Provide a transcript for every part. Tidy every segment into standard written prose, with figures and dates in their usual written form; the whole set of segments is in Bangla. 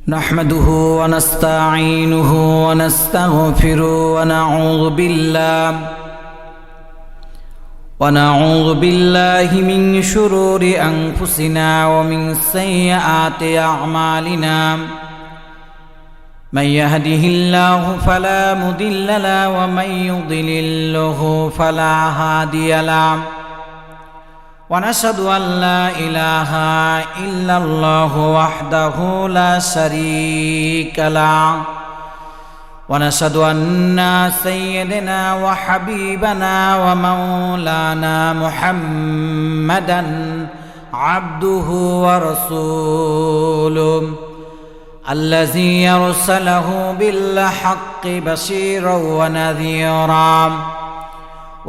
نحمده ونستعينه ونستغفره ونعوذ بالله من شرور أنفسنا ومن سيئات أعمالنا. من يهده الله فلا مضل له ومن يضلله فلا هادي له. ونشهد أن لا إله إلا الله وحده لا شريك له. ونشهد أن سيدنا وحبيبنا ومولانا محمدا عبده ورسوله الذي أرسله بالحق بشيرا ونذيرا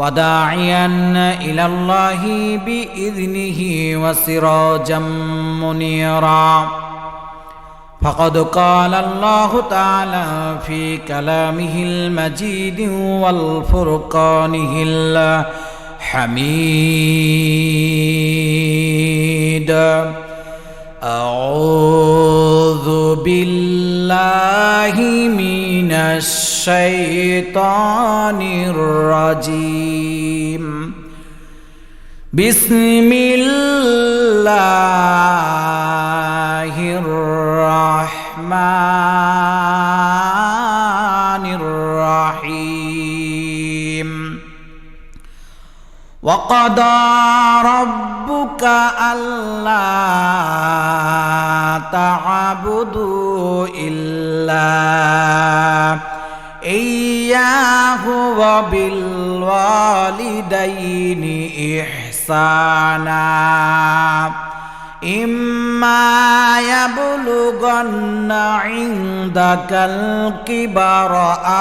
وداعيا إلى الله بإذنه وسراجا منيرا. فقد قال الله تعالى في كلامه المجيد والفرقانه الحميد. أعوذ بالله من الشيطان الرجيم. بسم الله الرحمن الرحيم. وقضى ربك ألا تعبدوا إلا إياه وبالوالدين إحسانا. إما يبلغن عندك الكبر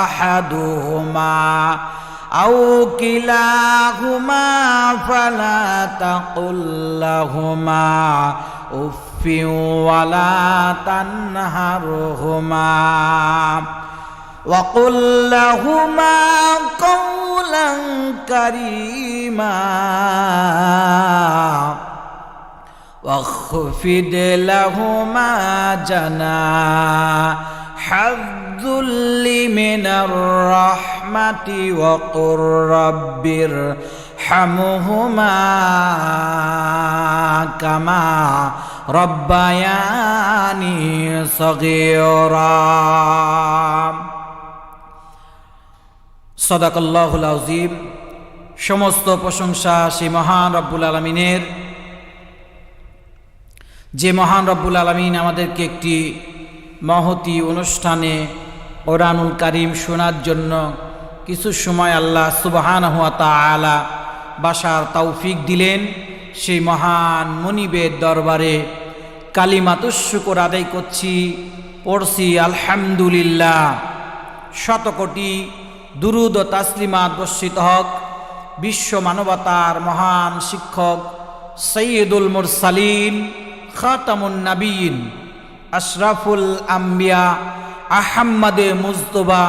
أحدهما أو كلاهما فلا تقل لهما أف ولا تنهرهما وقل لهما قولا كريما واخفض لهما جناح الذل من الرحمة وقل رب ارحمهما كما ربياني صغيرا. সাদাকাল্লাহুল আযীম। সমস্ত প্রশংসা সেই মহান রব্বুল আলামিনের, যে মহান রব্বুল আলামিন আমাদেরকে একটি মহতি অনুষ্ঠানে কোরআনুল কারীম শোনার জন্য কিছু সময় আল্লাহ সুবহানাহু ওয়া তাআলা বাসার তৌফিক দিলেন। সেই মহান মনিবের দরবারে কালিমাতুশ শুকর আদায় করছি, পড়ছি আলহামদুলিল্লাহ। শতকোটি দুরুদ ও তাসলিমাত বর্ষিত হক বিশ্ব মানবতার মহান শিক্ষক সৈয়দুল মুরসালিন খাতামুন নবীন আশরাফুল আম্বিয়া আহমদে মুজতবা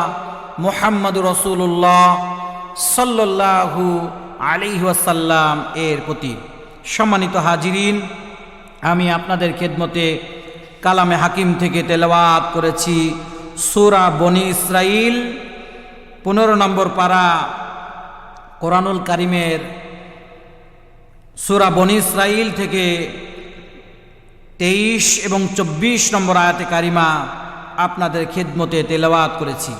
মুহাম্মদুর রাসূলুল্লাহ সাল্লাল্লাহু আলাইহি ওয়াসাল্লাম এর প্রতি। সম্মানিত হাজিরিন, আমি আপনাদের খেদমতে কালামে হাকিম থেকে তেলাওয়াত করেছি সূরা বনী ইসরাইল 15 নম্বর পারা কোরআনুল কারীমের সূরা বনী ইসরাইল থেকে 23 এবং 24 নম্বর আয়াতে কারিমা আপনাদের খেদমতে তেলাওয়াত করেছি।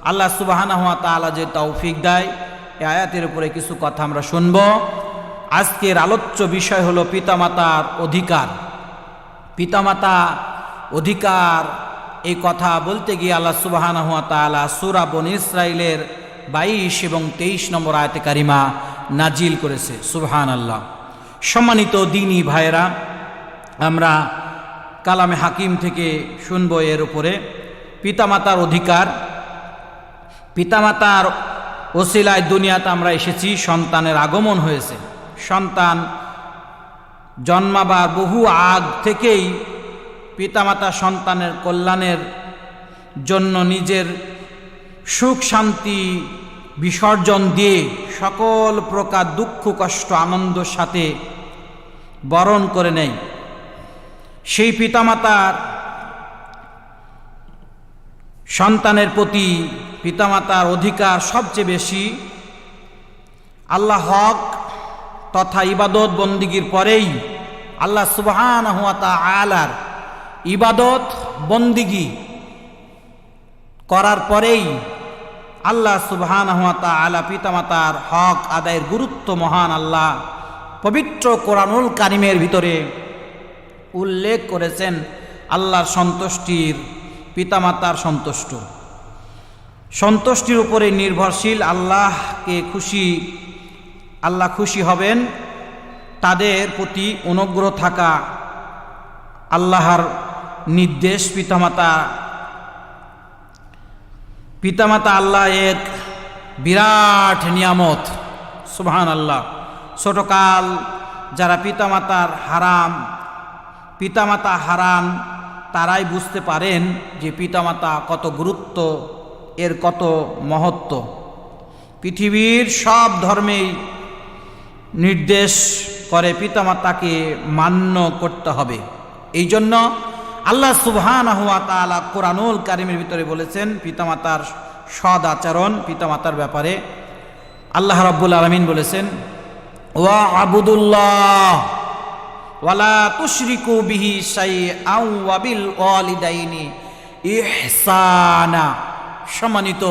আল্লাহ সুবহানাহু ওয়া তাআলা যে তৌফিক দেয়, এই আয়াতের উপরে কিছু কথা আমরা শুনব। আজকের আলোচ্য বিষয় হলো পিতামাতার অধিকার। পিতামাতা অধিকার এই কথা বলতে গিয়ে আল্লাহ সুবহানাহু ওয়া তাআলা সূরা বনী ইসরাইলের 22 এবং 23 নম্বর আয়াতে কারিমা নাজিল করেছে। সুবহানাল্লাহ। সম্মানিত দ্বীনী ভাইয়েরা, আমরা কালামে হাকিম থেকে শুনবো এর উপরে পিতামাতার অধিকার। পিতামাতার ওসিলায় দুনিয়াতে আমরা এসেছি, সন্তানের আগমন হয়েছে। সন্তান জন্মাবার বহু আগ থেকেই পিতামাতা সন্তানের কল্যাণের জন্য নিজের সুখ শান্তি বিসর্জন দিয়ে সকল প্রকার দুঃখ কষ্ট আনন্দের সাথে বরণ করে নেয়। সেই পিতামাতার সন্তানের প্রতি পিতামাতার অধিকার সবচেয়ে বেশি। আল্লাহ হক তথা ইবাদত বন্দিগির পরেই আল্লাহ সুবহানাহু ওয়া তাআলার ইবাদত বন্দিগি করার পরেই আল্লাহ সুবহানাহু ওয়া তাআলা পিতামাতার হক আদায়ের গুরুত্ব মহান আল্লাহ পবিত্র কোরআনুল কারিমের ভিতরে উল্লেখ করেছেন। আল্লাহর সন্তুষ্টির পিতামাতার সন্তুষ্টির উপরে নির্ভরশীল। আল্লাহ খুশি হবেন, তাদের প্রতি অনুগ্রহ থাকা আল্লাহর নির্দেশ। পিতামাতা আল্লাহ এক বিরাট নিয়ামত, সুবহানাল্লাহ। ছোটকাল যারা পিতামাতা হারান তারাই বুঝতে পারেন যে পিতামাতা কত গুরুত্ব, এর কত মহত্ব। পৃথিবীর সব ধর্মেই নির্দেশ করে পিতামাতাকে মান্য করতে হবে। এই জন্য আল্লাহ সুবহানাহু ওয়া তাআলা কোরআনুল কারীমের ভিতরে বলেছেন পিতামাতার সদ আচরণ, পিতামাতার ব্যাপারে আল্লাহ রাব্বুল আলামিন বলেছেন, ওয়া আবুদুল্লাহ ওয়ালা তুশরিকু বিহি শাইআন ওয়া বিল ওয়ালিদাইনি ইহসানা। সম্মানিত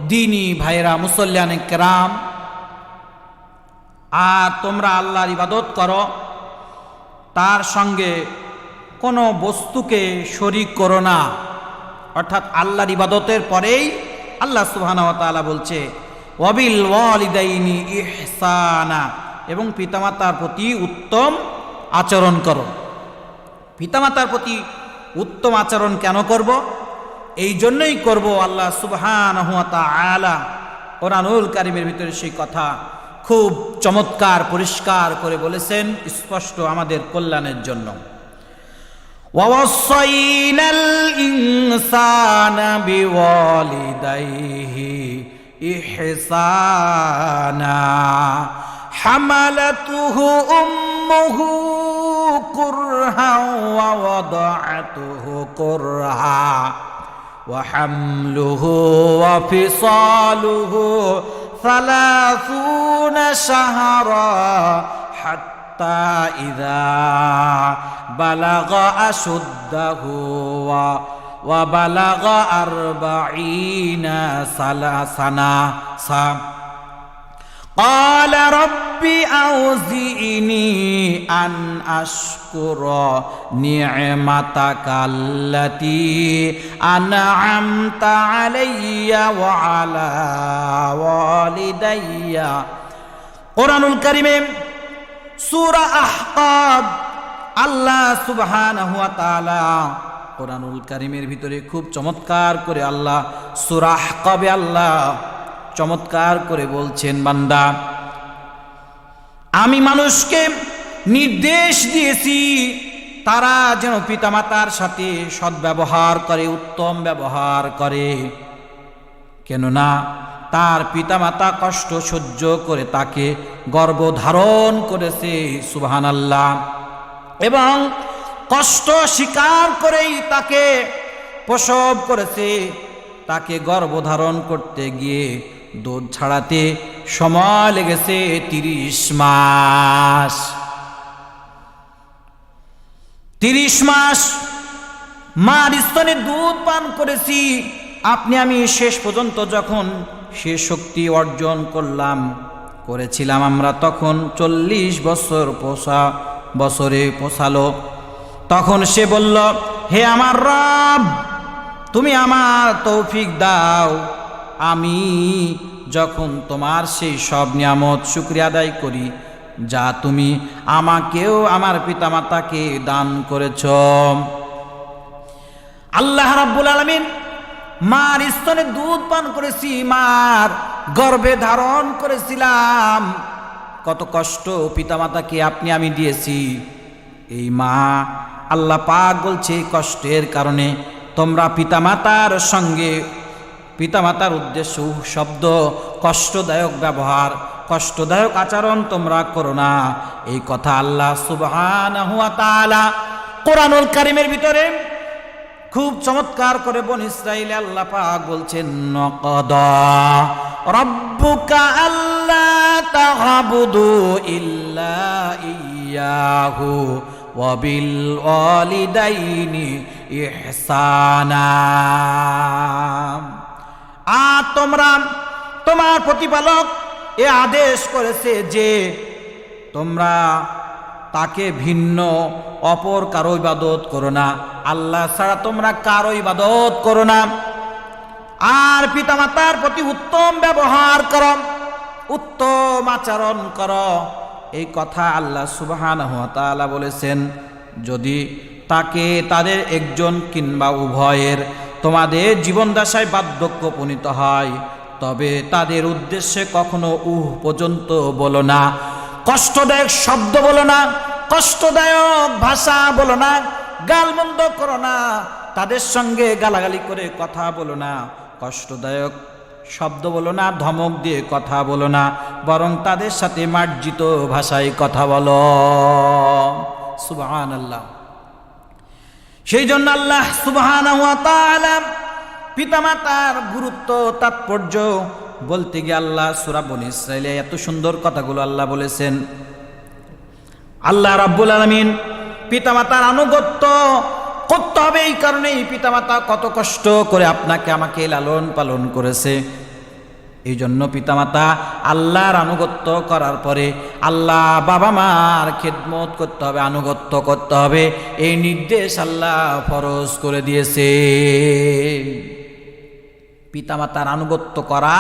দ্বীনি ভাইরা, মুসল্লিয়ানে কেরাম, আর তোমরা আল্লাহর ইবাদত করো, তার সঙ্গে কোনো বস্তুকে শরীক করো না। অর্থাৎ আল্লাহর ইবাদতের পরেই আল্লাহ সুবহানাহু ওয়া তাআলা বলছে ওয়াবিল ওয়ালিদাইনি ইহসানা, এবং পিতামাতার প্রতি উত্তম আচরণ করো। পিতামাতার প্রতি উত্তম আচরণ কেন করব? এই জন্যই করব। আল্লাহ সুবহানাহু ওয়া তাআলা কোরআনুল কারীমের ভিতরে সেই কথা খুব চমৎকার পরিষ্কার করে বলেছেন, স্পষ্ট আমাদের কল্যাণের জন্য। ওয়াসাইনাল ইনসানা বিওয়ালিদাইহি ইহসানা হামালাতুহু উম্মুহু কুরহা ওয়া ওয়াদাআতুহু কুরহা ওয়া হামলুহু ওয়া ফিসালুহু 30 শাহরা হাত্তা ইযা বালাগা আশুদ্দাহু ওয়া বালাগা 40 সানা। قال رب أوزعني أن أشكر نعمتك التي أنعمت علي وعلى والدي। কোরআনুল কারীমে সূরা আহকাব আল্লাহ সুবহানাহু ওয়া তাআলা কোরআনুল কারীমের ভিতরে খুব চমৎকার করে আল্লাহ সূরা আহকাবে আল্লাহ চমৎকার করে বলছেন, বান্দা, আমি মানুষকে নির্দেশ দিয়েছি তারা যেন পিতামাতার সাথে সদ্ব্যবহার করে, উত্তম ব্যবহার করে। কেননা তার পিতামাতা কষ্ট সহ্য করে তাকে গর্ভধারণ করেছে, সুবহানাল্লাহ, এবং কষ্ট স্বীকার করেই তাকে প্রসব করেছে। তাকে গর্ভধারণ করতে গিয়ে দুধ ছাড়াতে সময় লেগেছে 30 মাস। 30 মাস মার স্তনে দুধ পান করেছি। আপনি আমি শেষ পর্যন্ত যখন সে শক্তি অর্জন করেছিলাম আমরা, তখন 40 বছরে পৌঁছালো। তখন সে বলল, হে আমার রব, তুমি আমার তৌফিক দাও, আমি যখন তোমার সেই সব নিয়ামত শুকরিয়া আদায় করি যা তুমি আমাকেও আমার পিতামাতাকে দান করেছ। আল্লাহ রাব্বুল আলামিন মার স্তনে দুধ পান করেছি, মার গর্ভে ধারণ করেছিলাম। কত কষ্ট পিতামাতাকে আপনি আমি দিয়েছি। এই মা, আল্লাহ পাক বলছে, কষ্টের কারণে তোমরা পিতামাতার উদ্দেশ্য শব্দ, কষ্টদায়ক ব্যবহার, কষ্টদায়ক আচরণ তোমরা করো না। এই কথা আল্লাহ সুবহানাহু ওয়া তাআলা কোরআনুল কারীমের ভিতরে খুব চমৎকার করে বনি ইসরাইলে আল্লাহ পাক বলছেন নকদা রাব্বুকা আল্লা তা'বুদু ইল্লা ইয়াহু ওয়া বিল ওয়ালিদাইনি ইহসানা। আর তোমার প্রতিপালক এ আদেশ করেছে যে তোমরা তাকে ভিন্ন অপর কারো ইবাদত করো না, আল্লাহ ছাড়া তোমরা কারো ইবাদত করো না। আর পিতামাতার প্রতি উত্তম ব্যবহার করো, উত্তম আচরণ করো। এই কথা আল্লাহ সুবহানাহু ওয়া তাআলা বলেছেন। যদি তাকে তাদের একজন কিংবা উভয়ের তোমাদের জীবনদশায় বার্ধক্য উপনীত হয়, তবে তাদের উদ্দেশ্যে কখনো পর্যন্ত বলো না, কষ্টদায়ক শব্দ বলো না, কষ্টদায়ক ভাষা বলো না, গালমন্দ করো না, তাদের সঙ্গে গালাগালি করে কথা বলো না, কষ্টদায়ক শব্দ বলো না, ধমক দিয়ে কথা বলো না, বরং তাদের সাথে মার্জিত ভাষায় কথা বলো। সুবহানাল্লাহ। সেই জন্য আল্লাহ সুবহানাহু ওয়া তাআলা পিতামাতার গুরুত্ব তাৎপর্য বলতে গিয়ে আল্লাহ সূরা বনী ইসরাঈলে এত সুন্দর কথাগুলো আল্লাহ বলেছেন। আল্লাহ রাব্বুল আলামিন পিতামাতার আনুগত্য করতে হবে, এই কারণেই পিতামাতা কত কষ্ট করে আপনাকে আমাকে লালন পালন করেছে। এই জন্য পিতামাতা আল্লাহর আনুগত্য করার পরে আল্লাহ বাবা মার খেদমত করতে হবে, আনুগত্য করতে হবে, এই নির্দেশ আল্লাহ ফরজ করে দিয়েছে। পিতামাতার আনুগত্য করা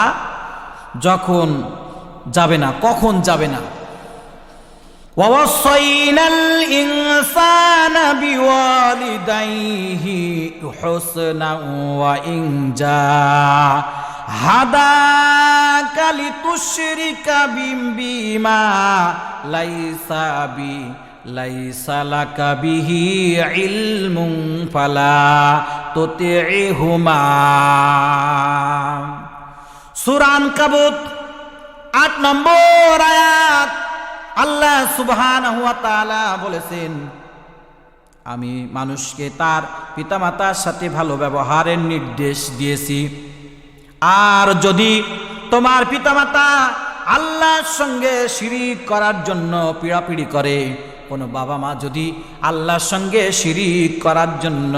যখন যাবে না, কখন যাবে না? ওয়াসাইনাল ইনসানা বিওয়ালিদাইহি হুসনা ওয়া ইন জাহাদাকা লিতুশরিকা বিমা লাইসা লাকা বিহি ইলমুন ফালা তুতি'হুমা। সূরা আনকাবুত ৮ নম্বর আয়াত। আল্লাহ সুবহানাহু ওয়া তাআলা বলেছেন, আমি মানুষকে তার পিতামাতার সাথে ভালো ব্যবহারের নির্দেশ দিয়েছি। আর যদি তোমার পিতামাতা আল্লাহর সঙ্গে শিরিক করার জন্য পীড়াপিড়ি করে, কোনো বাবা মা যদি আল্লাহর সঙ্গে শিরিক করার জন্য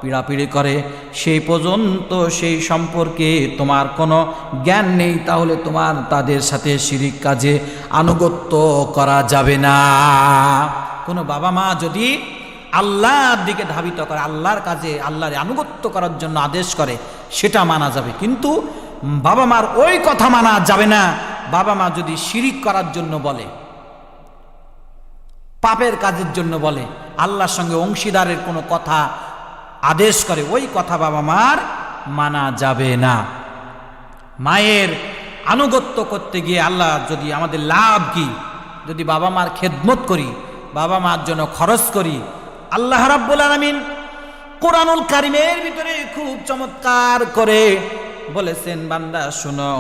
পীড়াপিড়ি করে, সেই পর্যন্ত সেই সম্পর্কে তোমার কোনো জ্ঞান নেই, তাহলে তোমার তাদের সাথে শিরিক কাজে আনুগত্য করা যাবে না। কোনো বাবা মা যদি আল্লাহর দিকে ধাবিত করে, আল্লাহর কাজে আল্লাহর আনুগত্য করার জন্য আদেশ করে, সেটা মানা যাবে। কিন্তু বাবা মার ওই কথা মানা যাবে না। বাবা মা যদি শিরিক করার জন্য বলে, পাপের কাজের জন্য বলে, আল্লাহর সঙ্গে অংশীদারের কোনো কথা আদেশ করে, ওই কথা বাবা মার মানা যাবে না। মায়ের আনুগত্য করতে গিয়ে আল্লাহ যদি আমাদের লাভ কি, যদি বাবা মার খেদমত করি, বাবা মার জন্য খরচ করি। আল্লাহ রাব্বুল আলামিন কোরআনুল কারীমের ভিতরে খুব চমৎকার করে বলেছেন, বান্দা শুনো,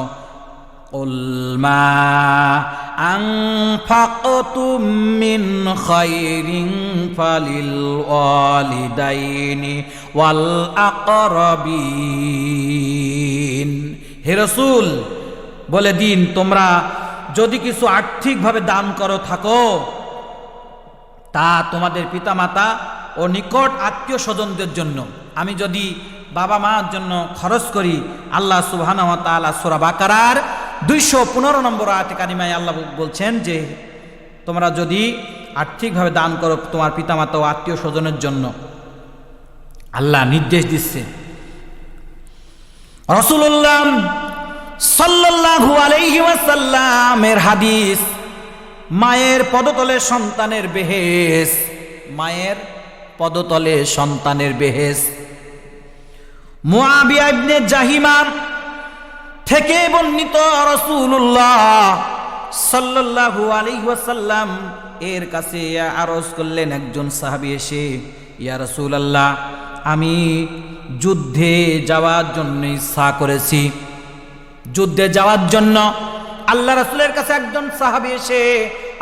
কুল মা আনফাকতুম মিন খায়রিন ফালিল ওয়ালিদাইনি ওয়াল আকরাবিন। হে রাসূল বলে দিন, তোমরা যদি কিছু আর্থিকভাবে দান করো থাকো, তা তোমাদের পিতামাতা ও নিকট আত্মীয় স্বজনদের জন্য। আমি যদি বাবা মার জন্য খরচ করি, আল্লাহ সুবহানাহু ওয়া তাআলা সূরা বাকারার 215 নম্বর আয়াতে কারিমায় আল্লাহ বলছেন যে তোমরা যদি আর্থিকভাবে দান করো তোমার পিতামাতা ও আত্মীয় স্বজনের জন্য, আল্লাহ নির্দেশ দিচ্ছে। রাসূলুল্লাহ সাল্লাল্লাহু আলাইহি ওয়াসাল্লামের হাদিস, মায়ের পদতলে সন্তানের বেহেশ, মায়ের পদতলে সন্তানের বেহেশ। মুআবিয়া ইবনে জাহিমা থেকে বর্ণিত, রাসূলুল্লাহ সাল্লাল্লাহু আলাইহি ওয়াসাল্লাম এর কাছে আরজ করলেন একজন সাহাবী এসে, ইয়া রাসূলুল্লাহ, আমি যুদ্ধে যাওয়ার জন্য ইচ্ছা করেছি। যুদ্ধে যাওয়ার জন্য আল্লাহ রাসূলের কাছে একজন সাহাবী এসে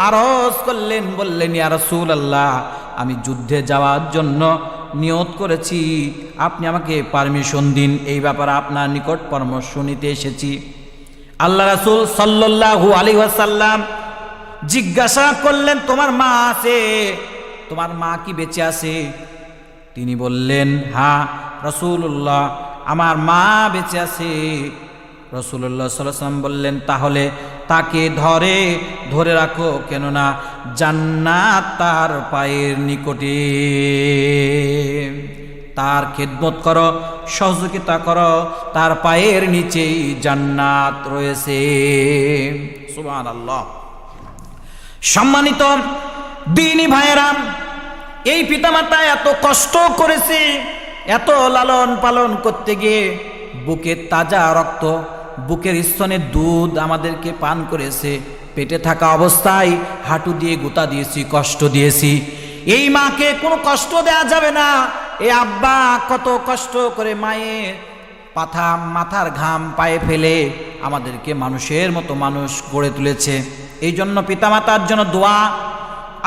আরজ করলেন, বললেন, ইয়া রাসূলুল্লাহ, আমি যুদ্ধে যাওয়ার জন্য নিয়ত করেছি, আপনি আমাকে পারমিশন দিন, এই ব্যাপারে আপনার নিকট পরামর্শ নিতে এসেছি। আল্লাহ রাসূল সাল্লাল্লাহু আলাইহি ওয়াসাল্লাম জিজ্ঞাসা করলেন, তোমার মা আছে? তোমার মা কি বেঁচে আছে? তিনি বললেন, হ্যাঁ রাসূলুল্লাহ, আমার মা বেঁচে আছে। রাসূলুল্লাহ সাল্লাল্লাহু আলাইহি ওয়াসাল্লাম বললেন, তাহলে তাকে ধরে রাখো, কেননা জান্নাত তার পায়ের নিকটে। তার খেদমত করো, সহযোগিতা করো, তার পায়ের নিচেই জান্নাত রয়েছে। সুবহানাল্লাহ। সম্মানিত দ্বীনি ভাইয়েরা, এই পিতামাতা এত কষ্ট করেছে, এত লালন পালন করতে গিয়ে বুকের তাজা রক্ত, বুকের স্তনের দুধ আমাদেরকে পান করেছে। পেটে থাকা অবস্থায় হাঁটু দিয়ে গোতা দিয়েছি, কষ্ট দিয়েছি। এই মাকে কোনো কষ্ট দেয়া যাবে না। এই আব্বা কত কষ্ট করে মায়ের মাথার ঘাম পায়ে ফেলে আমাদেরকে মানুষের মতো মানুষ গড়ে তুলেছে। এই জন্য পিতামাতার জন্য দোয়া,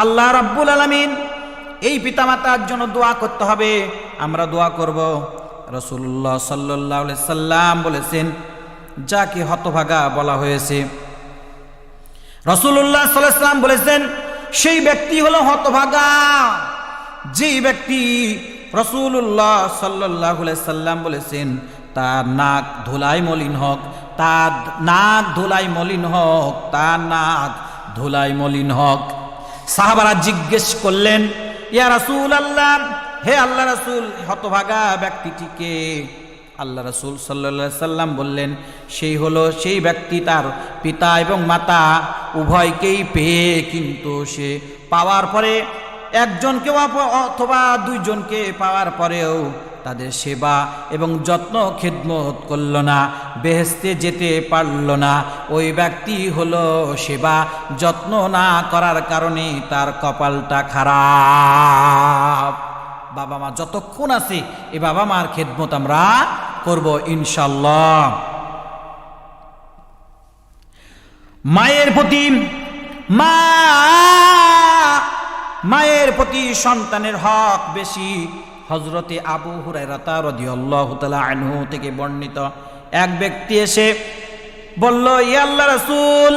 আল্লাহ রাব্বুল আলামিন এই পিতামাতার জন্য দোয়া করতে হবে। আমরা দোয়া করব। রাসূলুল্লাহ সাল্লাল্লাহু আলাইহি সাল্লাম বলেছেন, যাকে হতভাগা বলা হয়েছে, রাসূলুল্লাহ সাল্লাল্লাহু আলাইহি সাল্লাম বলেছেন সেই ব্যক্তি হলো হতভাগা, যেই ব্যক্তি রাসূলুল্লাহ সাল্লাল্লাহু আলাইহি সাল্লাম বলেছেন তার নাক ধুলায় মলিন হোক, তার নাক ধুলায় মলিন হোক, তার নাক ধুলায় মলিন হোক। সাহাবারা জিজ্ঞেস করলেন, ইয়া রাসূলুল্লাহ, হে আল্লাহ রাসূল, হতভাগা ব্যক্তিটিকে? আল্লাহ রাসূল সাল্লাল্লাহু আলাইহি সাল্লাম বললেন, সেই ব্যক্তি তার পিতা এবং মাতা উভয়কেই পেয়ে, কিন্তু সে পাওয়ার পরে একজনকে অথবা দুইজনকে পাওয়ার পরেও তাদের সেবা এবং যত্ন খেদমত করল না, বেহেশতে যেতে পারল না। ওই ব্যক্তি হলো সেবা যত্ন না করার কারণে তার কপালটা খারাপ। বাবা মা যতক্ষণ আছে এই বাবা মার খেদমত আমরা করব ইনশাআল্লাহ। মায়ের প্রতি সন্তানের হক বেশি। হযরতে আবু হুরায়রা রাদিয়াল্লাহু তাআলা আনহু থেকে বর্ণিত, এক ব্যক্তি এসে বলল, ইয়া আল্লাহ রাসূল,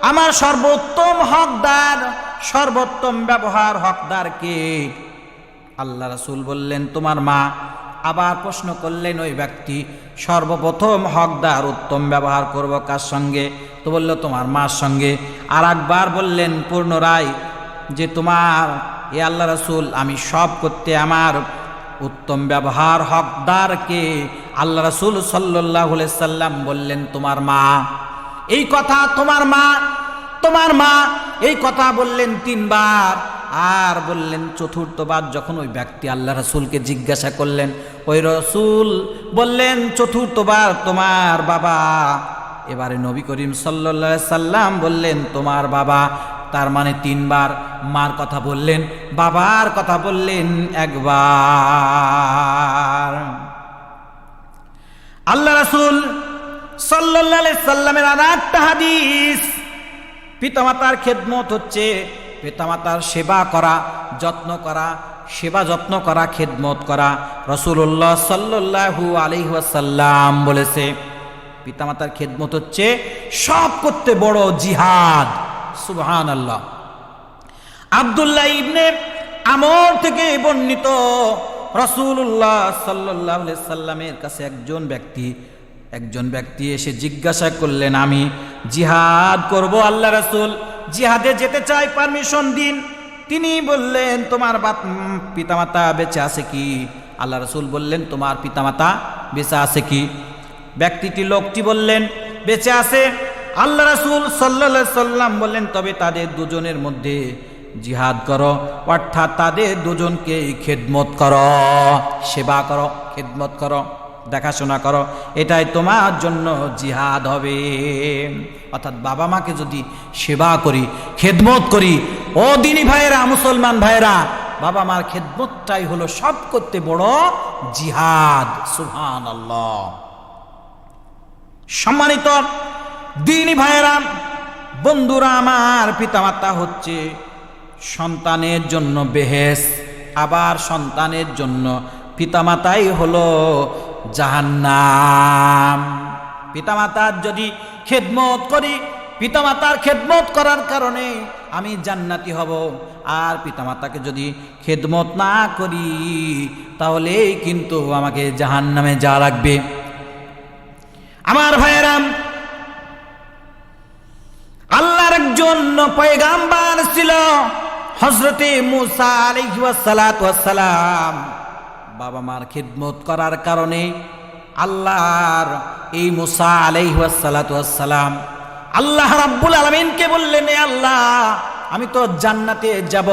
আমার সর্বোত্তম হকদার, সর্বোত্তম ব্যবহার হকদার কে? আল্লাহ রাসূল বললেন, তোমার মা। আবার প্রশ্ন করলেন ওই ব্যক্তি, সর্বপ্রথম হকদার উত্তম ব্যবহার করব কার সঙ্গে? তো বলল, তোমার মার সঙ্গে। আর একবার বললেন পুনরায় যে তোমার, এ আল্লাহ রাসূল, আমি সব করতে আমার উত্তম ব্যবহার হকদার কে? আল্লাহ রাসূল সাল্লাল্লাহু আলাইহি সাল্লাম বললেন, তোমার মা। এই কথা তোমার মা, তোমার মা, এই কথা বললেন 3 বার। আর বললেন চতুর্থবার যখন ওই ব্যক্তি আল্লাহ রাসূলকে জিজ্ঞাসা করলেন, ওই রাসূল বললেন চতুর্থবার তোমার বাবা। এবারে নবী করিম সাল্লাল্লাহু আলাইহি সাল্লাম বললেন, তোমার বাবা। তার মানে 3 বার মার কথা বললেন, বাবার কথা বললেন একবার। আল্লাহ রাসূল সাল্লাল্লাহু আলাইহি সাল্লামের আরেকটা হাদিস, পিতামাতার খেদমত হচ্ছে পিতামাতার সেবা করা, যত্ন করা, সেবা যত্ন করা, খেদমত করা। রাসূলুল্লাহ সাল্লাল্লাহু আলাইহি ওয়াসাল্লাম বলেছে, পিতামাতার খেদমত হচ্ছে সব করতে বড় জিহাদ। সুবহানাল্লাহ। আব্দুল্লাহ ইবনে আমর থেকে বর্ণিত, রাসূলুল্লাহ সাল্লাল্লাহু আলাইহি সাল্লামের কাছে একজন ব্যক্তি এসে জিজ্ঞাসা করলেন, আমি জিহাদ করব আল্লাহ রাসূল, জিহাদে যেতে চাই, পারমিশন দিন। তিনি বললেন, তোমার পিতামাতা বেঁচে আছে কি? আল্লাহ রাসূল বললেন, তোমার পিতামাতা বেঁচে আছে কি? লোকটি বললেন, বেঁচে আছে। আল্লাহ রাসূল সাল্লাল্লাহু আলাইহি সাল্লাম বললেন, তবে তাদের দুজনের মধ্যে জিহাদ করো, অর্থাৎ তাদের দুজনকে খেদমত করো, সেবা করো, খেদমত করো, দেখাশোনা করো, এটাই তোমার জন্য জিহাদ হবে। অর্থাৎ বাবা মাকে যদি সেবা করি, খেদমত করি, ও দিনী ভাইয়েরা, মুসলমান ভাইয়েরা, বাবা মার খেদমতটাই হলো সব করতে বড় জিহাদ। সুবহানাল্লাহ। সম্মানিত দিনী ভাইয়েরা, বন্ধুরা আমার, পিতামাতা হচ্ছে সন্তানের জন্য বেহেশত। আবার সন্তানের জন্য পিতামাতাই হলো জাহান্নাম। পিতামাতার যদি খেদমত করি, পিতামাতার খেদমত করার কারণে আমি জান্নাতি হব, আর পিতামাতাকে যদি খেদমত না করি তাহলে কিন্তু আমাকে জাহান্নামে যাওয়া লাগবে। আমার ভাইয়েরাম, আল্লাহর একজন পয়গাম্বার ছিল হযরতে মুসা আলাইহিস সালাতু ওয়াস সালাম। বাবা মার খেদমত করার কারণে আল্লাহর এই মুসা আলাইহিস সালাতু ওয়াস সালাম আল্লাহ রাব্বুল আলামিনকে বললেন, এ আল্লাহ, আমি তো জান্নাতে যাব,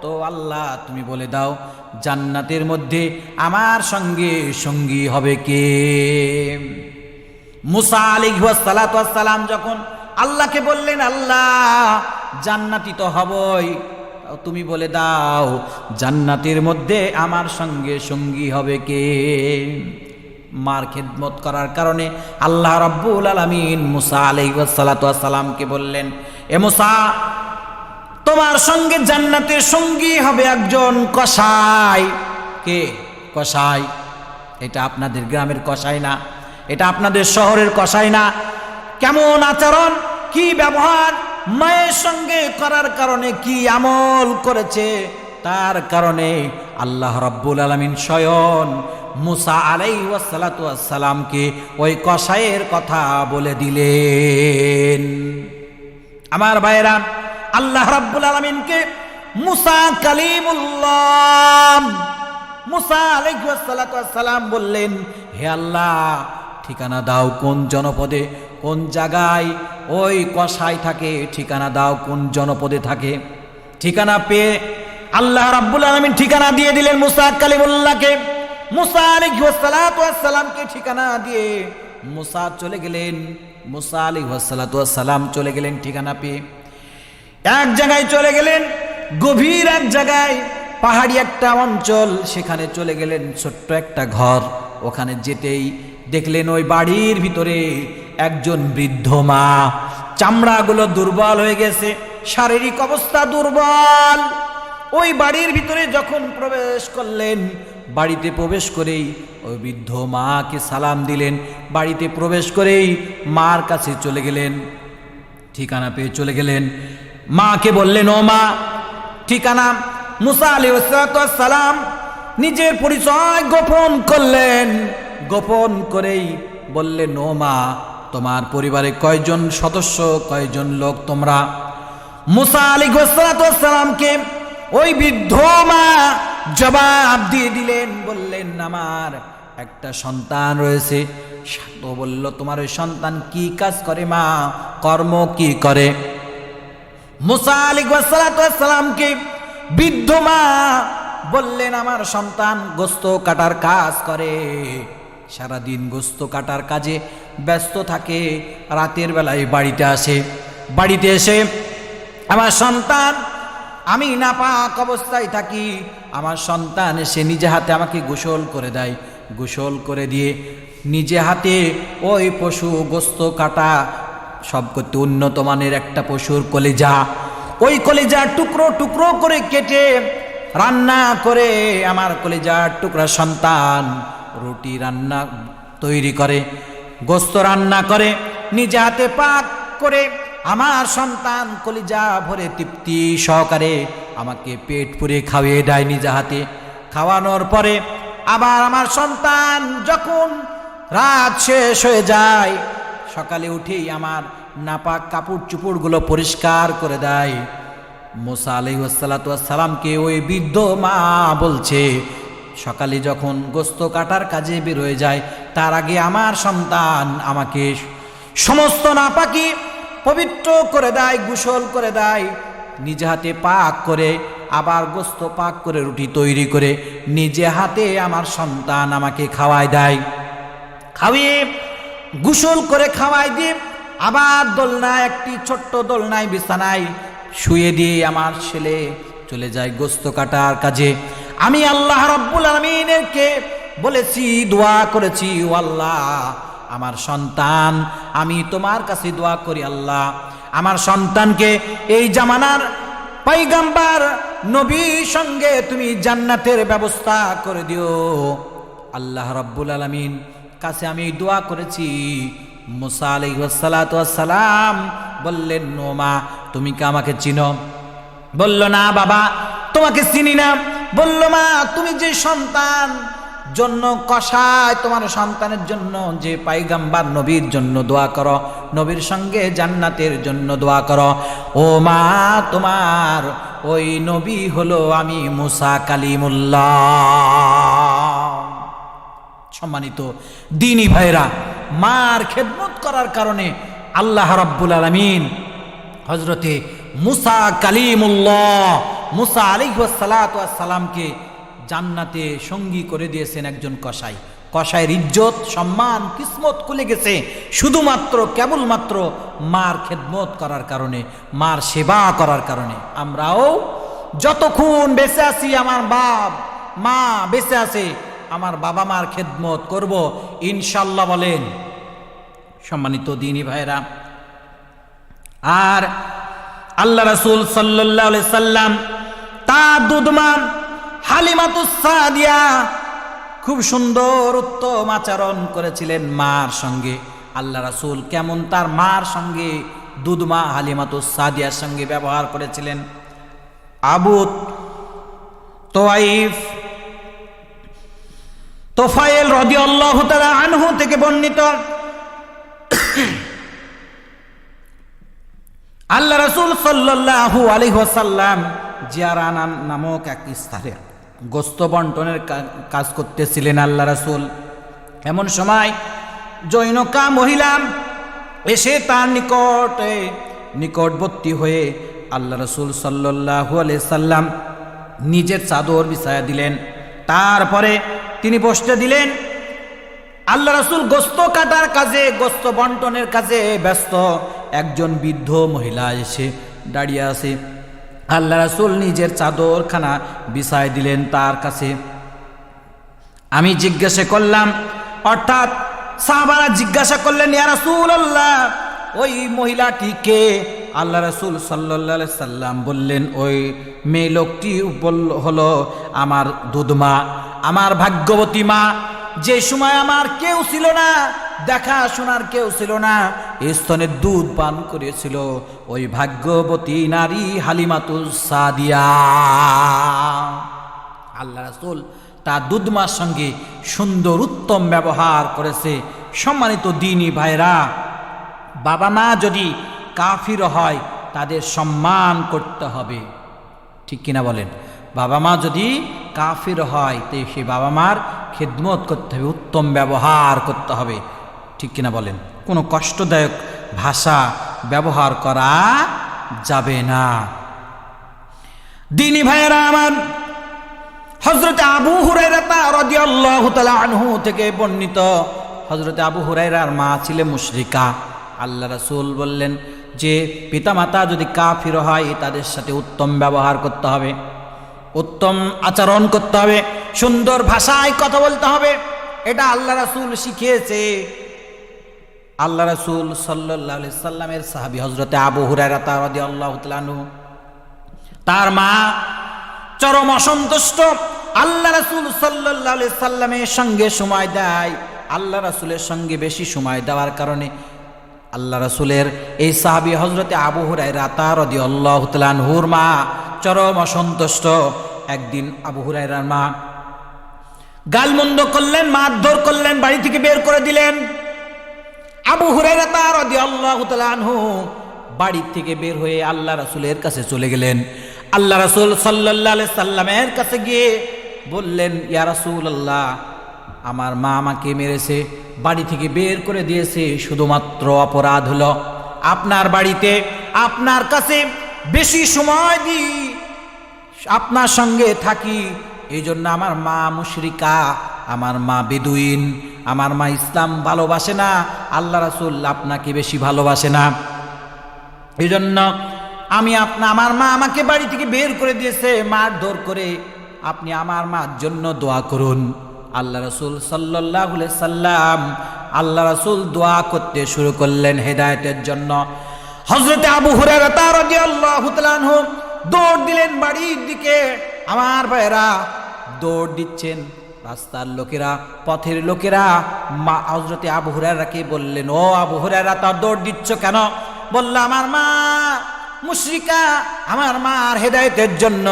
তো আল্লাহ তুমি বলে দাও জান্নাতের মধ্যে আমার সঙ্গে সঙ্গী হবে কে? মুসা আলাইহিস সালাতু ওয়াস সালাম যখন আল্লাহকে বললেন, আল্লাহ জান্নাতি তো হবই, তুমি বলে দাও জান্নাতের মধ্যে আমার সঙ্গে সঙ্গী হবে কে? মার খেদমত করার কারণে আল্লাহ রাব্বুল আলামিন মুসা আলাইহিস সালাতু ওয়াস সালামকে বললেন, এ মুসা, তোমার সঙ্গে জান্নাতের সঙ্গী হবে একজন কসাই। কে? কসাই। এটা আপনাদের গ্রামের কসাই না, এটা আপনাদের শহরের কসাই না। কেমন আচরণ, কি ব্যবহার মায়ের সঙ্গে করার কারণে, কি আমল করেছে তার কারণে আল্লাহ রাব্বুল আলামিন স্বয়ং মুসা আলাইহিস সালাতু ওয়াস সালামকে ওই কসাইয়ের কথা বলে দিলেন। আমার ভাইরা, আল্লাহ রাব্বুল আলামিনকে মুসা কালিমুল্লাহ, মুসা আলাইহিস সালাতু ওয়াস সালাম বললেন, হে আল্লাহ, ঠিকানা দাও কোন জনপদে, কোন জায়গায় ওই কসাই থাকে, ঠিকানা দাও কোন জনপদে থাকে। ঠিকানা পেয়ে আল্লাহ রাব্বুল আলামিন ঠিকানা দিয়ে দিলেন মুসা কালিমুল্লাহকে। মুসা আলাইহিস সালাতু ওয়াস সালামকে ঠিকানা দিয়ে মুসা চলে গেলেন। মুসা আলাইহিস সালাতু ওয়াস সালাম চলে গেলেন ঠিকানা পেয়ে। এক জায়গায় চলে গেলেন, গভীর এক জায়গায়, পাহাড়ি একটা অঞ্চল, সেখানে চলে গেলেন। ছোট্ট একটা ঘর, ওখানে যেতেই দেখলেন ওই বাড়ির ভিতরে একজন বৃদ্ধ মা। চামড়াগুলো দুর্বল হয়ে গেছে, শারীরিক অবস্থা দুর্বল। ওই বাড়ির ভিতরে যখন প্রবেশ করলেন, বাড়িতে প্রবেশ করেই ওই বৃদ্ধ মাকে সালাম দিলেন। বাড়িতে প্রবেশ করেই মার কাছে চলে গেলেন, ঠিকানা পেয়ে চলে গেলেন। মাকে বললেন, ও মা, ঠিকানা। মুসা আলাইহিস সালাম নিজের পরিচয় গোপন করলেন। গোপন করেই বললেন, ও মা, তোমার পরিবারে কয়জন সদস্য, কয়জন লোক তোমরা? মুসা আলাইহিস সালামকে ওই বৃদ্ধ মা জবাব দিয়ে দিলেন, বললেন, আমার একটা সন্তান রয়েছে। তো বলল, তোমার ওই সন্তান কি কাজ করে মা, কর্ম কি করে? মুসা আলাইহিস সালামকে বৃদ্ধ মা বললেন, আমার সন্তান গোস্ত কাটার কাজ করে, সারাদিন গোস্ত কাটার কাজে ব্যস্ত থাকে, রাতের বেলায় বাড়িতে আসে। বাড়িতে এসে আমার সন্তান, আমি নাপাক অবস্থায় থাকি, আমার সন্তান এসে নিজে হাতে আমাকে গোসল করে দেয়। গোসল করে দিয়ে নিজে হাতে ওই পশু গোস্ত কাটা, সব করতে উন্নত মানের একটা পশুর কলিজা, ওই কলিজা টুকরো টুকরো করে কেটে রান্না করে আমার কলিজার টুকরা সন্তান রুটি রান্না তৈরি করে, গোস্ত রান্না করে, নিজে হাতে পাক করে আমার সন্তান কলিজা ভরে তৃপ্তি সহকারে আমাকে পেট পুরে খাওয়িয়ে দেয় নিজে হাতে। খাওয়ানোর পরে আবার আমার সন্তান যখন রাত শেষ হয়ে যায়, সকালে উঠেই আমার নাপাক কাপড় চুপড়গুলো পরিষ্কার করে দেয়। মুসা আলাইহিস সালামকে ওই বৃদ্ধ মা বলছে, সকালে যখন গোস্ত কাটার কাজে বের হয়ে যায়, তার আগে আমার সন্তান আমাকে সমস্ত নাপাকি পবিত্র করে দেয়, গোসল করে দেয়, নিজে হাতে পাক করে, আবার গোস্ত পাক করে রুটি তৈরি করে নিজে হাতে আমার সন্তান আমাকে খাওয়ায় দেয়। খাওয়িয়ে গোসল করে খাওয়াই দিয়ে আবার দোলনায়, একটি ছোট্ট দোলনায় বিছানায় শুয়ে দিয়ে আমার ছেলে চলে যায় গোস্ত কাটার কাজে। আমি আল্লাহ রাব্বুল আলামিনকে বলেছি, দোয়া করেছি, ও আল্লাহ, আমার সন্তান, আমি তোমার কাছে দোয়া করি, আল্লাহ আমার সন্তানকে এই জামানার পয়গম্বর নবীর সঙ্গে তুমি জান্নাতের ব্যবস্থা করে দিও। আল্লাহ রাব্বুল আলামিন কাছে আমি এই দোয়া করেছি। মুসা আলাইহিস সালাতু ওয়াস সালাম বললেন, ও মা, তুমি কি আমাকে চিনো? বলল, না বাবা, তোমাকে চিনি না। বলল, মা, তুমি যে সন্তান জন্য কষায়, তোমার সন্তানের জন্য যে পাইগাম্বার নবীর জন্য দোয়া করো, নবীর সঙ্গে জান্নাতের জন্য দোয়া করো, ও মা, তোমার ওই নবী হলো আমি মুসা কালিমুল্লাহ। সম্মানিত দ্বীনি ভাইরা, মার খেদমত করার কারণে আল্লাহ রাব্বুল আলামিন হযরতে মুসা কালিমুল্লাহ, মুসা আলাইহিস সালাতু ওয়াস সালামকে জান্নাতে সঙ্গী করে দিয়েছেন একজন কসাই। কসাইয়ের ইজ্জত, সম্মান, কিসমত খুলে গেছে শুধুমাত্র কেবলমাত্র মার খেদমত করার কারণে, মার সেবা করার কারণে। আমরাও যতক্ষণ বেঁচে আছি, আমার বাপ মা বেঁচে আছে, আমার বাবা মার খেদমত করব ইনশাল্লাহ। বলেন সম্মানিত দ্বীনি ভাইরা। আর আল্লাহ রাসূল সাল্লাল্লাহু আলাইহি সাল্লাম তার দুধমা হালিমাতুস সাদিয়া খুব সুন্দর উত্তম আচরণ করেছিলেন মার সঙ্গে। আল্লাহ রাসূল কেমন তার মার সঙ্গে, দুধমা হালিমাতুস সাদিয়ার সঙ্গে ব্যবহার করেছিলেন। আবু তোফায়েল রাদিয়াল্লাহু তাআলা আনহু থেকে বর্ণিত, আল্লাহ রাসূল সাল্লাল্লাহু আলাইহি ওয়াসাল্লাম জিয়ারানা নামক এক স্থানে গোস্ত বন্টনের কাজ করতেছিলেন আল্লাহ রাসূল। এমন সময় জৈনকা মহিলা এসে তার নিকটবর্তী হয়ে আল্লাহ রাসূল সাল্লাল্লাহু আলাইহি সাল্লাম নিজের চাদর বিছায়া দিলেন। তারপরে তিনি বসতে দিলেন। আল্লাহ রাসূল গোস্ত কাটার কাজে, গোস্ত বন্টনের কাজে ব্যস্ত। একজন বৃদ্ধ মহিলা এসে দাঁড়িয়ে আছে। আল্লাহ রাসূল নিজের চাদরখানা বিছায় দিলেন তার কাছে। আমি জিজ্ঞাসা করলাম, অর্থাৎ সাহাবারা জিজ্ঞাসা করলেন, ইয়া রাসূলুল্লাহ, ওই মহিলাটি কে? আল্লাহ রাসূল সাল্লাল্লাহু আলাইহি সাল্লাম বললেন, ওই মেয়ে লোকটি হলো আমার দুধমা, আমার ভাগ্যবতী মা। যে সময় আমার কেউ ছিল না, দেখাশোনার কেউ ছিল না, স্তনের দুধ পান করেছিল ওই ভাগ্যবতী নারী হালিমাতুস সাদিয়া। আল্লাহ রাসূল তার দুধমার সঙ্গে সুন্দর উত্তম ব্যবহার করেছে। সম্মানিত দ্বীনি ভাইরা, বাবা মা যদি কাফির হয় তাদের সম্মান করতে হবে, ঠিক কিনা বলেন? বাবা মা যদি কাফির হয় তো সেই বাবা মার খেদমত করতে হবে, উত্তম ব্যবহার করতে হবে, ঠিক কিনা বলেন? কোনো কষ্টদায়ক ভাষা ব্যবহার করা যাবে না। দ্বীনি ভাইয়েরা আমার, হযরত আবু হুরায়রা রাদিয়াল্লাহু তাআলা আনহু থেকে বর্ণিত, হযরত আবু হুরায়রার মা ছিলেন মুশরিকা। আল্লাহ রাসূল বললেন যে পিতামাতা যদি কাফির হয় তাদের সাথে উত্তম ব্যবহার করতে হবে, উত্তম আচরণ করতে হবে, সুন্দর ভাষায় কথা বলতে হবে। এটা আল্লাহ রাসূল শিখিয়েছে। আল্লাহ রাসূল সাল্লাল্লাহু আলাইহি সাল্লামের সাহাবী হযরত আবু হুরায়রা রাদিয়াল্লাহু তাআলা আনহু, তার মা চরম অসন্তুষ্ট। আল্লাহ রাসূল সাল্লাল্লাহু আলাইহি সাল্লামের সঙ্গে সময় দেয়। আল্লাহ রাসূলের সঙ্গে বেশি সময় দেওয়ার কারণে আল্লাহ রাসূলের এই সাহাবী হযরত আবু হুরায়রা রাদিয়াল্লাহু তাআলা আনহুর মা চরম অসন্তুষ্ট। একদিন আবু হুরায়রার মা গালমন্দ করলেন, মারধর করলেন, বাড়ি থেকে বের করে দিলেন। আবু হুরায়রা রাদিয়াল্লাহু তাআলা আনহু বাড়ি থেকে বের হয়ে আল্লাহ রাসূলের কাছে চলে গেলেন। আল্লাহ রাসূল সাল্লাল্লাহু আলাইহি সাল্লামের কাছে গিয়ে বললেন, ইয়া রাসূলুল্লাহ, আমার মা আমাকে মেরেছে, বাড়ি থেকে বের করে দিয়েছে, শুধুমাত্র অপরাধ হলো আপনার বাড়িতে আপনার কাছে বেশি সময় দিই, আপনার সঙ্গে থাকি, এই জন্য আমার মা মুশরিকা, আমার মা বেদুইন, আমার মা ইসলাম ভালোবাসে না, আল্লাহ রাসূল আপনাকে বেশি ভালোবাসে না, এই জন্য আমার মা আমাকে বাড়ি থেকে বের করে দিয়েছে মারধর করে, আপনি আমার মার জন্য দোয়া করুন। আল্লাহ রাসূল সাল্লাল্লাহু আলাইহি সাল্লাম, আল্লাহ রাসূল দোয়া করতে শুরু করলেন হেদায়েতের জন্য। হযরত আবু হুরায়রা রাদিয়াল্লাহু তাআলা আনহু দৌড় দিলেন বাড়ির দিকে। আমার ভাইয়েরা দৌড় দিচ্ছেন। রাস্তার লোকেরা, পথের লোকেরা মা হযরতে আবু হুরায়রাকে বললেন, ও আবু হুরায়রা, তা দৌড় দিচ্ছ কেন? বলল, আমার মা মুশরিকা, আমার মার হেদায়েতের জন্য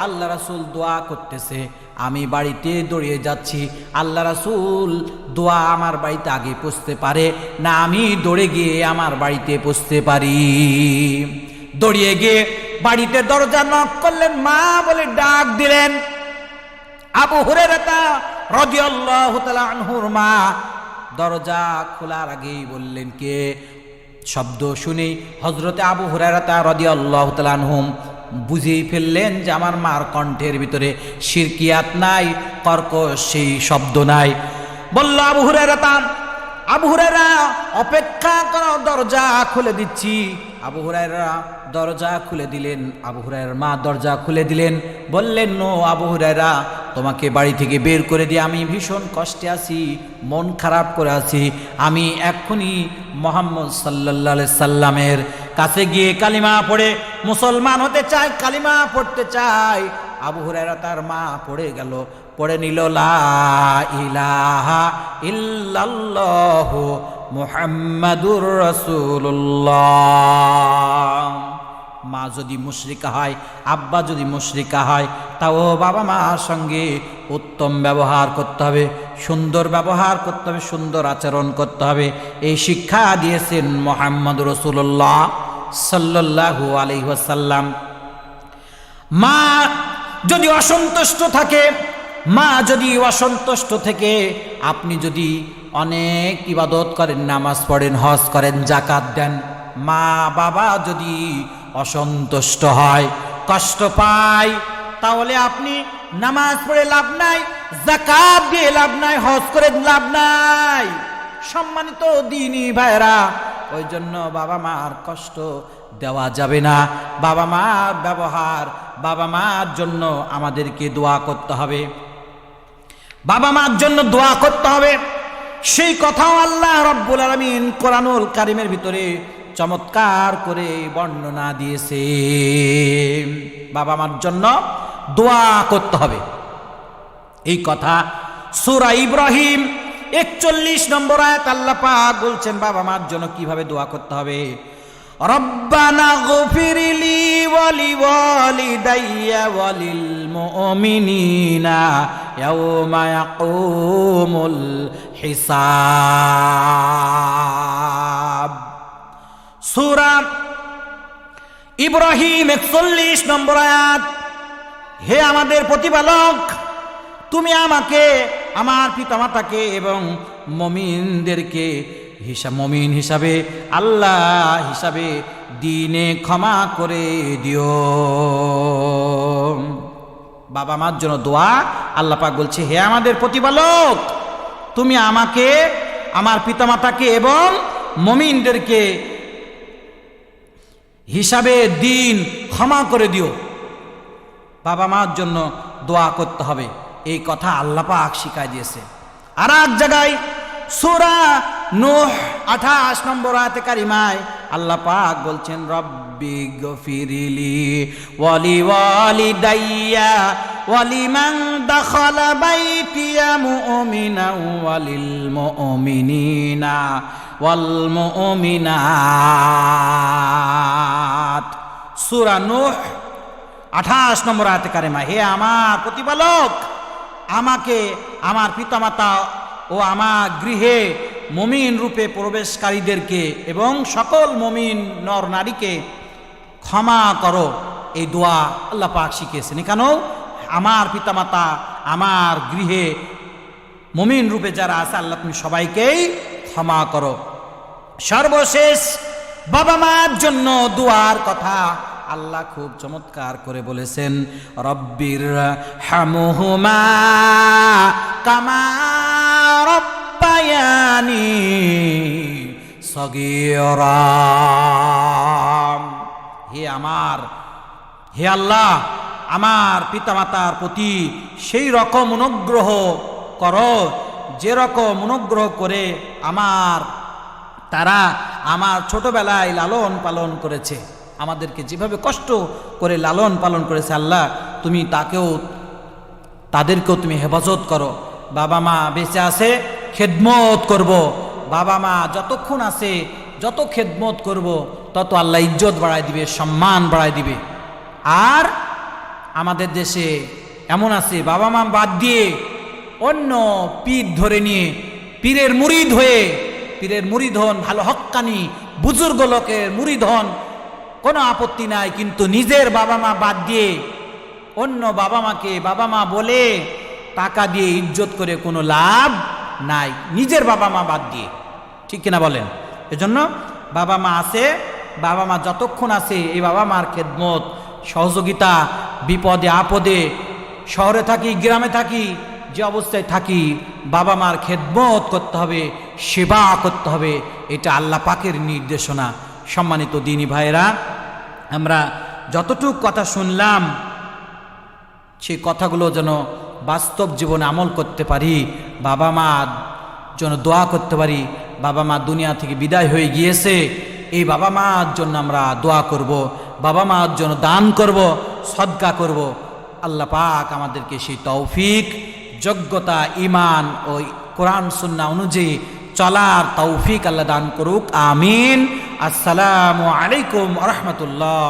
আল্লাহ রাসূল দোয়া করতেছে, আমি বাড়িতে দৌড়িয়ে যাচ্ছি। আল্লাহ রাসূল দোয়া আমার বাড়িতে আগে পৌঁছতে পারে না, আমি দৌড়ে গিয়ে আমার বাড়িতে পৌঁছতে পারি। দৌড়িয়ে গিয়ে বাড়িতে দরজা নক করলেন, মা বলে ডাক দিলেন। আবু হুরায়রা রাদিয়াল্লাহু তাআলা আনহুর মা দরজা খোলার আগেই বললেন, কে? শব্দ শুনে হযরতে আবু হুরায়রা রাদিয়াল্লাহু তাআলা আনহুম বুঝেই ফেললেন যে আমার মার কণ্ঠের ভিতরে শিরকিয়াত নাই, কর্কশ সেই শব্দ নাই। বলল, আবু হুরায়রা অপেক্ষা করো, দরজা খুলে দিচ্ছি। আবু হুরায়রা দরজা খুলে দিলেন। আবু হুরায়রার মা দরজা খুলে দিলেন, বললেন, নো আবু হুরায়রা, তোমাকে বাড়ি থেকে বের করে দিয়ে আমি ভীষণ কষ্টে আছি, মন খারাপ করে আছি। আমি এক্ষুনি মুহাম্মদ সাল্লাল্লাহু আলাইহি সাল্লামের কাছে গিয়ে কালিমা পড়ে মুসলমান হতে চাই, কালিমা পড়তে চাই। আবু হুরায়রা তার মা পড়ে গেল, পড়ে নিল লা ইলাহা ইল্লাল্লাহু মুহাম্মাদুর রাসূলুল্লাহ। মা যদি মুশরিকা হয়, আব্বা যদি মুশরিকা হয়, তাও বাবা মার সঙ্গে উত্তম ব্যবহার করতে হবে, সুন্দর ব্যবহার করতে হবে, সুন্দর আচরণ করতে হবে। এই শিক্ষা দিয়েছেন মুহাম্মদুর রাসূলুল্লাহ সাল্লাল্লাহু আলাইহি ওয়াসাল্লাম। মা যদি অসন্তুষ্ট থাকে, মা যদি অসন্তুষ্ট থেকে, আপনি যদি অনেক ইবাদত করেন, নামাজ পড়েন, হজ করেন, যাকাত দেন, মা বাবা যদি অসন্তুষ্ট হয়, কষ্ট পায়, তাহলে আপনি নামাজ পড়ে লাভ নাই, যাকাত দিয়ে লাভ নাই, হজ করে লাভ নাই। সম্মানিত দ্বীনী ভাইরা, ওই জন্য বাবা মার কষ্ট দেওয়া যাবে না। বাবা মার ব্যবহার, বাবা মার জন্য আমাদেরকে দোয়া করতে হবে, বাবা মার জন্য দোয়া করতে হবে। সেই কথাও আল্লাহ রাব্বুল আলামিন কোরআনুল কারীমের ভিতরে চমৎকার করে বর্ণনা দিয়েছে। বাবা মার জন্য দোয়া করতে হবে, এই কথা সূরা ইব্রাহিম 41 নম্বর আয়াত আল্লাহ পাক বলছেন বাবা মার জন্য কিভাবে দোয়া করতে হবে। রব্বানা গফিরলি ওয়ালি ওয়ালিদাইয়া ওয়ালিল মুমিনিনা ইয়াওমা ইয়াকুমুল হিসাব। সূরা ইব্রাহিম 41 নম্বর আয়াত। হে আমাদের প্রতিপালক, তুমি আমাকে, আমার পিতামাতাকে এবং মুমিনদেরকে মুমিন হিসাবে, আল্লাহ হিসাবে দিনে ক্ষমা করে দিও। বাবা মার জন্য দোয়া আল্লাহ পাক বলছে, হে আমাদের প্রতিপালক, তুমি আমাকে, আমার পিতামাতাকে এবং মুমিনদেরকে হিসাবে দিন ক্ষমা করে দিও। বাবা মার জন্য দোয়া করতে হবে, এই কথা আল্লাহ পাক শিখায় দিয়েছে। আর এক জায়গায় সূরা নূহ 28 নম্বর আয়াতে কারিমায় আল্লাহ পাক বলছেন, রব্বি গফিরলি ওয়ালি ওয়ালিদাইয়া ওয়ালিমান দাখালা বাইতিয়া মুমিনান ওয়ালিল মুমিনিনা ওয়াল মুমিনাত। সূরা নূহ 28 নম্বর আয়াতে কারিমা, হে আমার প্রতিপালক, আমাকে, আমার পিতামাতা ও আমার গৃহে মুমিন রূপে প্রবেশকারীদেরকে এবং সকল মুমিন নর নারীকে ক্ষমা করো। এই দোয়া আল্লাহ পাক শিখিয়েছেন। কেন? আমার পিতামাতা, আমার গৃহে মুমিন রূপে যারা আছে, আল্লাহ তুমি সবাইকেই ক্ষমা করো। সর্বশেষ বাবা মার জন্য দোয়ার কথা আল্লাহ খুব চমৎকার করে বলেছেন, রব্বির হামহুমা কামা রব্বায়ানি সগীরা। হে আল্লাহ, আমার পিতামাতার প্রতি সেই রকম অনুগ্রহ করো যে রকম অনুগ্রহ করে তারা আমার ছোটবেলায় লালন পালন করেছে। আমাদেরকে যেভাবে কষ্ট করে লালন পালন করেছে আল্লাহ, তুমি তাদেরকেও তুমি হেফাজত করো। বাবা মা বেঁচে আছে, খেদমত করব। বাবা মা যতক্ষণ আছে, যত খেদমত করব, তত আল্লাহ ইজ্জত বাড়ায় দিবে, সম্মান বাড়ায় দিবে। আর আমাদের দেশে এমন আছে, বাবা মা বাদ দিয়ে অন্য পীর ধরে নিয়ে পীরের মুরিদ হয়ে, পীরের মুরিদ হন, ভালো হক্কানি বুজুর্গ লোকের মুরিদ হন, কোনো আপত্তি নাই, কিন্তু নিজের বাবা মা বাদ দিয়ে অন্য বাবা মাকে বাবা মা বলে টাকা দিয়ে ইজ্জত করে কোনো লাভ নাই, নিজের বাবা মা বাদ দিয়ে। ঠিক কিনা বলেন? এজন্য বাবা মা আছে, বাবা মা যতক্ষণ আছে এই বাবা মার খেদমত, সহযোগিতা, বিপদে আপদে, শহরে থাকি গ্রামে থাকি, যে অবস্থায় থাকি, বাবা মার খেদমত করতে হবে, সেবা করতে হবে। এটা আল্লাহ পাকের নির্দেশনা। সম্মানিত দিনী ভাইয়েরা, আমরা যতটুক কথা শুনলাম, সেই কথাগুলো যেন বাস্তব জীবনে আমল করতে পারি, বাবা মা যেন দোয়া করতে পারি। বাবা মা দুনিয়া থেকে বিদায় হয়ে গিয়েছে, এই বাবা মার জন্য আমরা দোয়া করব, বাবা মার জন্য দান করব, সদকা করব। আল্লাহ পাক আমাদেরকে সেই তৌফিক, যোগ্যতা, ঈমান ও কোরআন সুন্নাহ অনুযায়ী চলার তৌফিক আল্লাহ দান করুক। আমিন। আসসালামু আলাইকুম ওয়া রাহমাতুল্লাহ।